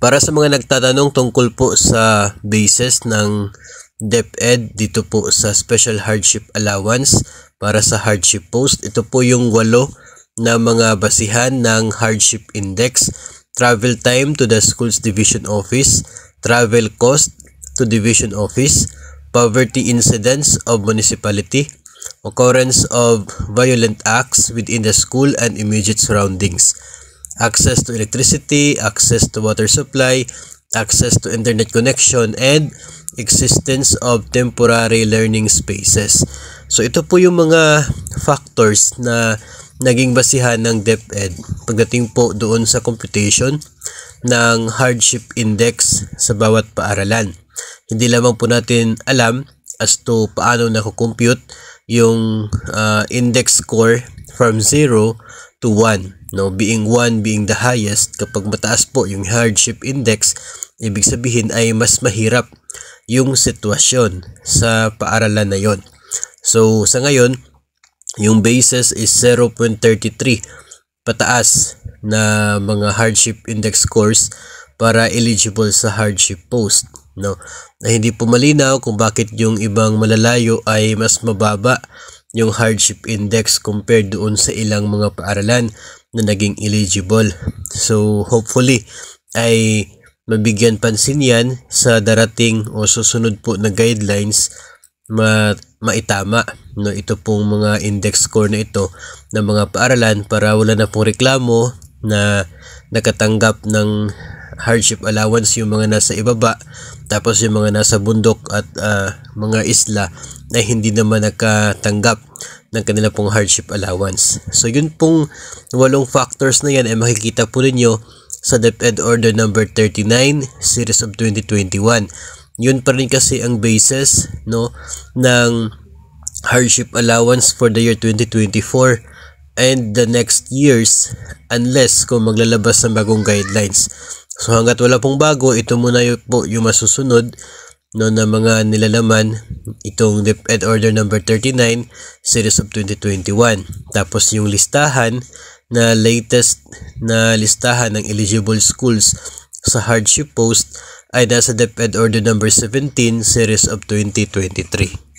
Para sa mga nagtatanong tungkol po sa basis ng DepEd dito po sa Special Hardship Allowance para sa hardship post, ito po yung 8 na mga basihan ng hardship index: travel time to the school's division office, travel cost to division office, poverty incidence of municipality, occurrence of violent acts within the school and immediate surroundings, access to electricity, access to water supply, access to internet connection, and existence of temporary learning spaces. So ito po yung mga factors na naging basihan ng DepEd pagdating po doon sa computation ng hardship index sa bawat paaralan. Hindi lamang po natin alam as to paano nakukompute yung index score from 0 to 1. No, being 1 being the highest. Kapag mataas po yung hardship index, ibig sabihin ay mas mahirap yung sitwasyon sa paaralan na yon. So sa ngayon, yung basis is 0.33 pataas na mga hardship index scores para eligible sa hardship post. No, na hindi po malinaw kung bakit yung ibang malalayo ay mas mababa yung hardship index compared doon sa ilang mga paaralan na naging eligible. So hopefully ay mabigyan pansin yan sa darating o susunod po na guidelines, maitama no, ito pong mga index score na ito ng mga paaralan para wala na pong reklamo na nakatanggap ng hardship allowance yung mga nasa ibaba, tapos yung mga nasa bundok at mga isla na hindi naman nakatanggap ng kanila pong hardship allowance. So yun pong 8 factors na yan ay makikita po ninyo sa DepEd Order number 39 series of 2021. Yun pa rin kasi ang basis no ng hardship allowance for the year 2024 and the next years, unless kung maglalabas ng bagong guidelines. So hanggat wala pong bago, ito muna po yung masusunod no, na mga nilalaman itong DepEd Order number 39 series of 2021. Tapos yung listahan na latest na listahan ng eligible schools sa hardship post ay nasa DepEd Order number 17 series of 2023.